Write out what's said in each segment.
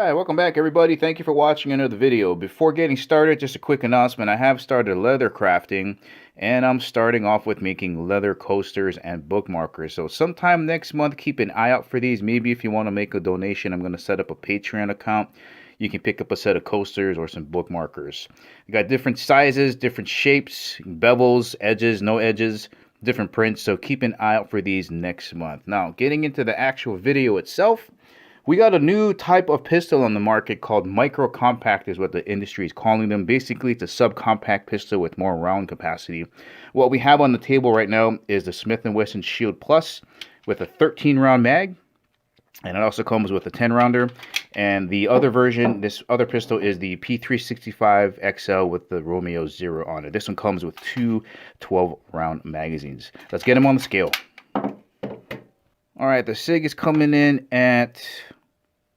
Alright, welcome back everybody. Thank you for watching another video. Before getting started, just a quick announcement. I have started leather crafting, and I'm starting off with making leather coasters and bookmarkers. So sometime next month, keep an eye out for these. Maybe if you want to make a donation, I'm going to set up a Patreon account. You can pick up a set of coasters or some bookmarkers. You got different sizes, different shapes, bevels, edges, no edges, different prints. So keep an eye out for these next month. Now, getting into the actual video itself, we got a new type of pistol on the market called micro compact is what the industry is calling them. Basically, it's a subcompact pistol with more round capacity. What we have on the table right now is the Smith & Wesson Shield Plus with a 13 round mag. And it also comes with a 10 rounder. And the other version, this other pistol is the P365Xl with the Romeo 0 on it. This one comes with two 12 round magazines. Let's get them on the scale. Alright, the Sig is coming in at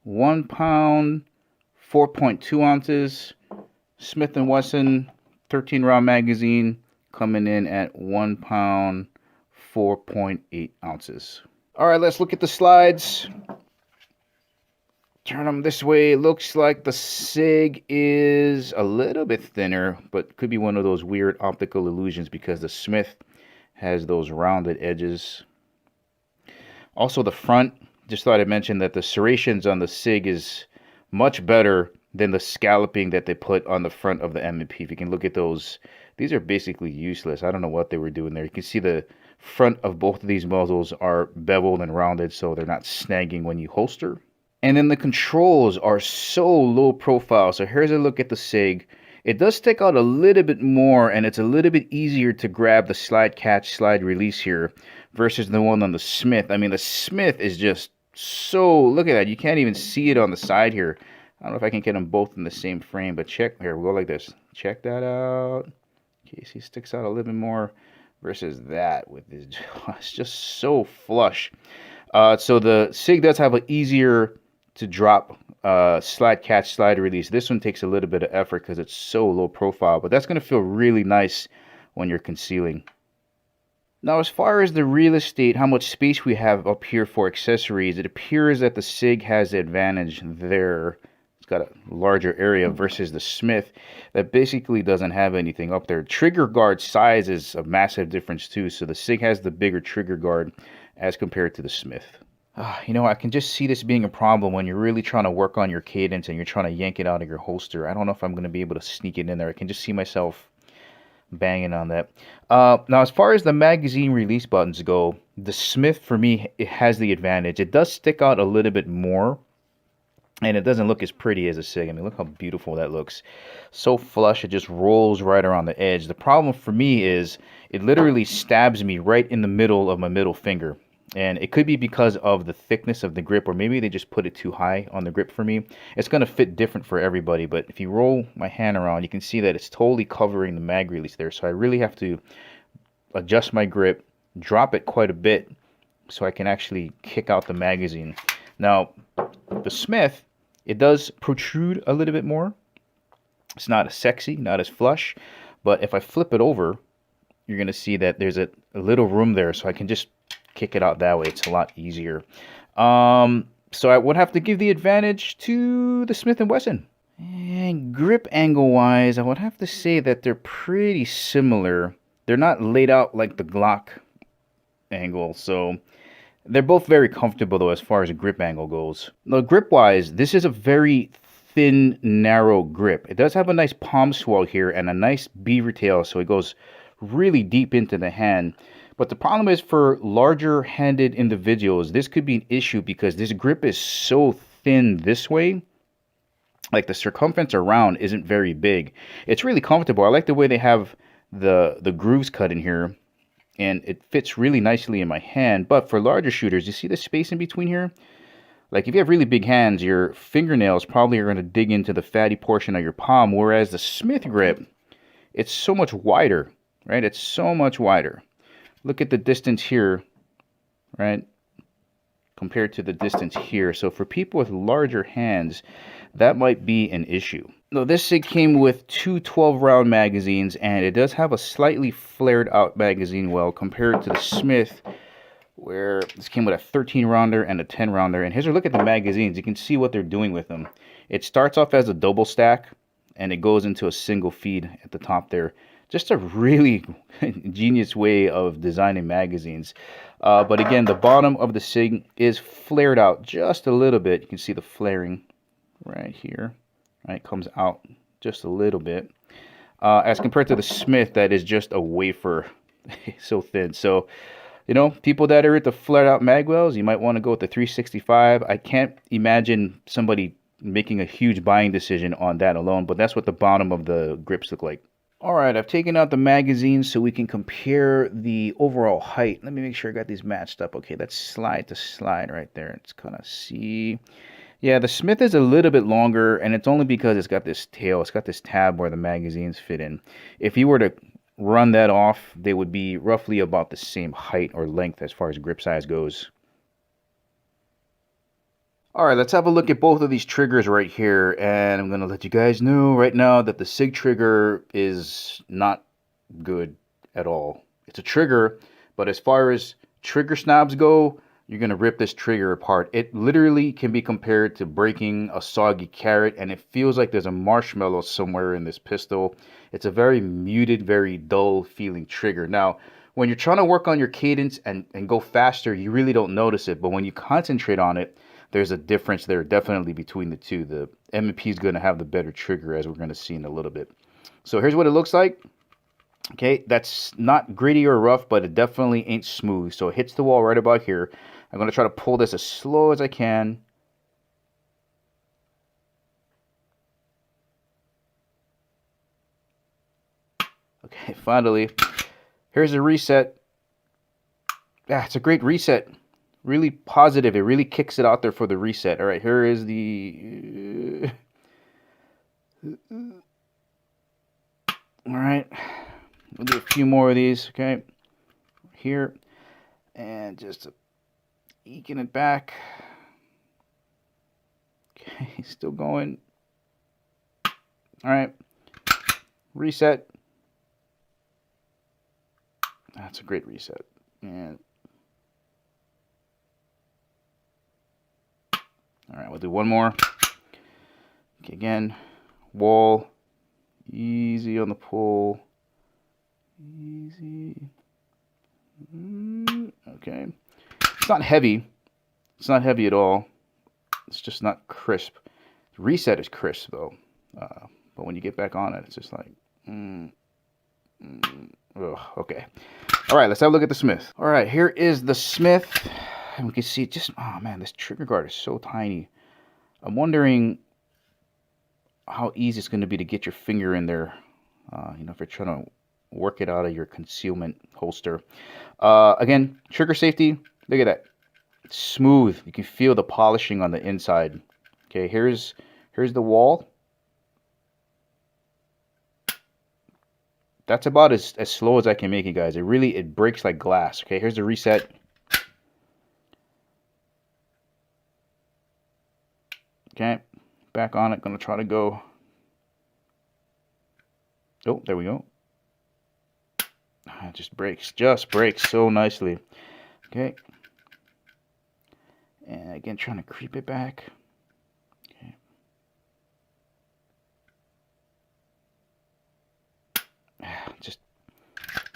1 pound, 4.2 ounces. Smith & Wesson 13 round magazine coming in at 1 pound, 4.8 ounces. Alright, let's look at the slides. Turn them this way. It looks like the Sig is a little bit thinner, but could be one of those weird optical illusions because the Smith has those rounded edges. Also, the front, just thought I'd mention that the serrations on the Sig is much better than the scalloping that they put on the front of the M&P. If you can look at those, these are basically useless. I don't know what they were doing there. You can see the front of both of these muzzles are beveled and rounded, so they're not snagging when you holster. And then the controls are so low profile. So here's a look at the Sig. It does stick out a little bit more, and it's a little bit easier to grab the slide catch, slide release here versus the one on the Smith. I mean, the Smith is just so, look at that. You can't even see it on the side here. I don't know if I can get them both in the same frame, but check here. We'll go like this. Check that out. Okay, see, it sticks out a little bit more versus that with this. It's just so flush. So the Sig does have an easier to drop slide catch, slide release. This one takes a little bit of effort because it's so low profile, but that's going to feel really nice when you're concealing. Now, as far as the real estate, how much space we have up here for accessories, it appears that the Sig has the advantage there. It's got a larger area versus the Smith that basically doesn't have anything up there. Trigger guard size is a massive difference too, so the Sig has the bigger trigger guard as compared to the Smith. You know, I can just see this being a problem when you're really trying to work on your cadence and you're trying to yank it out of your holster. I don't know if I'm going to be able to sneak it in there. I can just see myself banging on that. Now, as far as the magazine release buttons go, the Smith, for me, it has the advantage. It does stick out a little bit more, and it doesn't look as pretty as a Sig. I mean, look how beautiful that looks. So flush, it just rolls right around the edge. The problem for me is it literally stabs me right in the middle of my middle finger. And it could be because of the thickness of the grip, or maybe they just put it too high on the grip for me. It's going to fit different for everybody, but if you roll my hand around, you can see that it's totally covering the mag release there. So I really have to adjust my grip, drop it quite a bit, so I can actually kick out the magazine. Now, the Smith, it does protrude a little bit more. It's not as sexy, not as flush, but if I flip it over, you're going to see that there's a little room there, so I can just kick it out that way. It's a lot easier. So I would have to give the advantage to the Smith & Wesson. And grip angle wise, I would have to say that they're pretty similar. They're not laid out like the Glock angle, so they're both very comfortable though as far as a grip angle goes. Now, grip wise, this is a very thin, narrow grip. It does have a nice palm swell here and a nice beaver tail, so it goes really deep into the hand. But the problem is for larger handed individuals, this could be an issue because this grip is so thin this way. Like the circumference around isn't very big. It's really comfortable. I like the way they have the grooves cut in here, and it fits really nicely in my hand. But for larger shooters, you see the space in between here? Like if you have really big hands, your fingernails probably are going to dig into the fatty portion of your palm, whereas the Smith grip, it's so much wider, right? It's so much wider. Look at the distance here, right, compared to the distance here. So for people with larger hands, that might be an issue. Now, this Sig came with two 12-round magazines, and it does have a slightly flared out magazine well compared to the Smith, where this came with a 13-rounder and a 10-rounder. And here's a look at the magazines. You can see what they're doing with them. It starts off as a double stack and it goes into a single feed at the top there. Just a really genius way of designing magazines. But again, the bottom of the Sig is flared out just a little bit. You can see the flaring right here. Right, comes out just a little bit. As compared to the Smith, that is just a wafer, so thin. So, you know, people that are at the flared out magwells, you might want to go with the 365. I can't imagine somebody making a huge buying decision on that alone, but that's what the bottom of the grips look like. All right, I've taken out the magazine so we can compare the overall height. Let me make sure I got these matched up. Okay, that's slide to slide right there. It's kind of see. Yeah, the Smith is a little bit longer, and it's only because it's got this tail. It's got this tab where the magazines fit in. If you were to run that off, they would be roughly about the same height or length as far as grip size goes. All right, let's have a look at both of these triggers right here, and I'm going to let you guys know right now that the Sig trigger is not good at all. It's a trigger, but as far as trigger snobs go, you're going to rip this trigger apart. It literally can be compared to breaking a soggy carrot, and it feels like there's a marshmallow somewhere in this pistol. It's a very muted, very dull feeling trigger. Now, when you're trying to work on your cadence and go faster, you really don't notice it, but when you concentrate on it, there's a difference there definitely between the two. The M&P is going to have the better trigger, as we're going to see in a little bit. So here's what it looks like. Okay, that's not gritty or rough, but it definitely ain't smooth. So it hits the wall right about here. I'm going to try to pull this as slow as I can. Okay, finally, here's a reset. Yeah, it's a great reset. Really positive. It really kicks it out there for the reset. All right, here is the... All right, we'll do a few more of these, okay? Here, and just eking it back. Okay, still going. All right, reset. That's a great reset. And all right, we'll do one more. Okay, again, wall, easy on the pull, easy. Okay, it's not heavy. It's not heavy at all. It's just not crisp. Reset is crisp though, but when you get back on it, it's just like, okay. All right, let's have a look at the Smith. All right, here is the Smith. And we can see it just, oh man, this trigger guard is so tiny. I'm wondering how easy it's going to be to get your finger in there, you know, if you're trying to work it out of your concealment holster. Again, trigger safety, look at that. It's smooth. You can feel the polishing on the inside. Okay, here's the wall. That's about as slow as I can make it, guys. It breaks like glass. Okay, here's the reset. Okay, back on it. Gonna try to go. Oh, there we go. It just breaks so nicely. Okay. And again, trying to creep it back. Okay. Just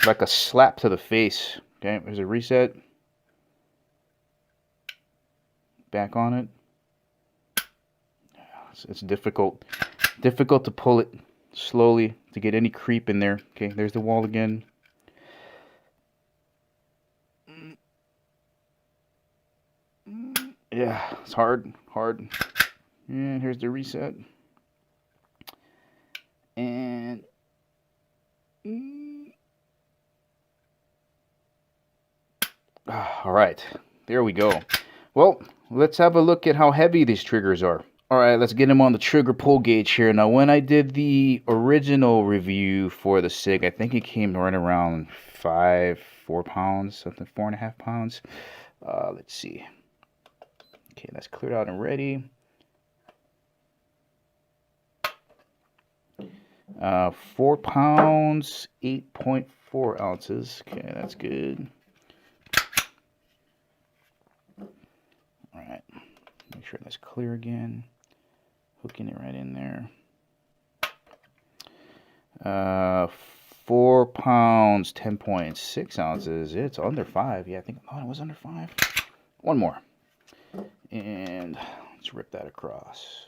like a slap to the face. Okay, there's a reset. Back on it. It's difficult to pull it slowly to get any creep in there. Okay, there's the wall again. Yeah, it's hard. And here's the reset. And all right, there we go. Well, let's have a look at how heavy these triggers are. All right, let's get them on the trigger pull gauge here. Now, when I did the original review for the Sig, I think it came right around 4 pounds, something, 4.5 pounds. Let's see. Okay, that's cleared out and ready. 4 pounds, 8.4 ounces. Okay, that's good. All right, make sure that's clear again. Hooking it right in there. 4 pounds, 10.6 ounces. It's under 5. Yeah, I think it was under 5. One more. And let's rip that across.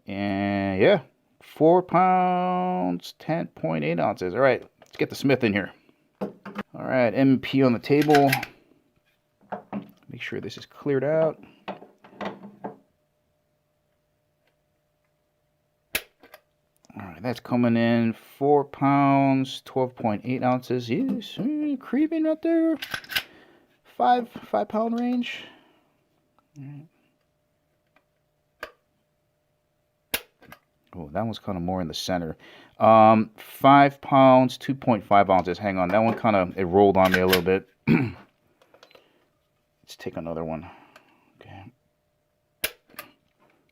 And yeah, 4 pounds, 10.8 ounces. All right, let's get the Smith in here. All right, M&P on the table. Make sure this is cleared out. All right, that's coming in 4 pounds, 12.8 ounces. Yes, creeping right there. 5-pound range. All right. Oh, that one's kind of more in the center. 5 pounds, 2.5 ounces. Hang on, that one kind of, it rolled on me a little bit. Let's take another one. Okay.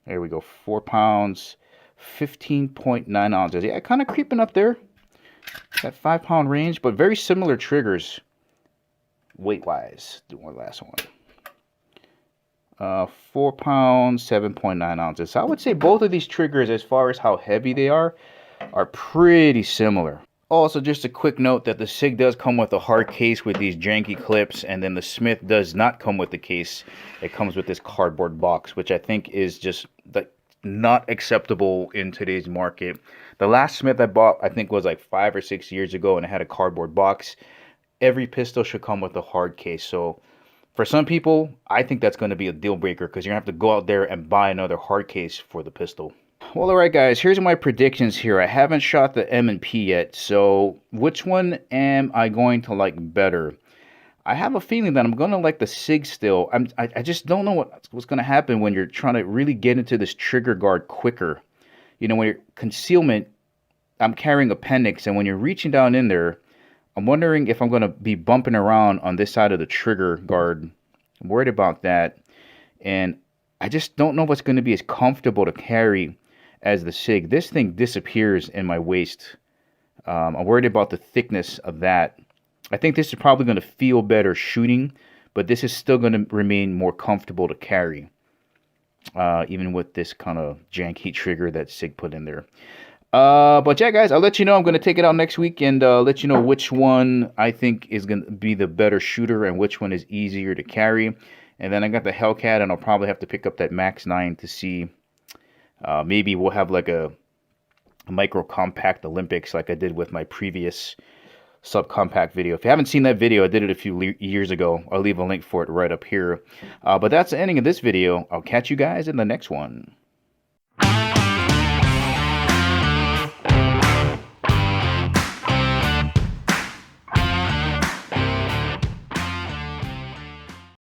There we go. 4 pounds, 15.9 ounces. Yeah, kind of creeping up there. That 5-pound range, but very similar triggers weight-wise. Do one last one. 4 pounds, 7.9 ounces. So I would say both of these triggers, as far as how heavy they are pretty similar. Also, just a quick note that the Sig does come with a hard case with these janky clips, and then the Smith does not come with the case. It comes with this cardboard box, which I think is just not acceptable in today's market. The last Smith I bought, I think, was like 5 or 6 years ago, and it had a cardboard box. Every pistol should come with a hard case. So for some people, I think that's going to be a deal breaker, because you're going to have to go out there and buy another hard case for the pistol. Well, alright guys, here's my predictions here. I haven't shot the M&P yet, so which one am I going to like better? I have a feeling that I'm going to like the Sig still. I just don't know what's going to happen when you're trying to really get into this trigger guard quicker. You know, when you're concealment, I'm carrying appendix, and when you're reaching down in there, I'm wondering if I'm going to be bumping around on this side of the trigger guard. I'm worried about that, and I just don't know what's going to be as comfortable to carry as the Sig. This thing disappears in my waist. I'm worried about the thickness of that. I think this is probably going to feel better shooting, but this is still going to remain more comfortable to carry, even with this kind of janky trigger that Sig put in there. But yeah, guys, I'll let you know. I'm going to take it out next week and let you know which one I think is going to be the better shooter and which one is easier to carry. And then I got the Hellcat, and I'll probably have to pick up that Max 9 to see. Maybe we'll have like a micro compact Olympics like I did with my previous subcompact video. If you haven't seen that video, I did it a few years ago. I'll leave a link for it right up here. But that's the ending of this video. I'll catch you guys in the next one.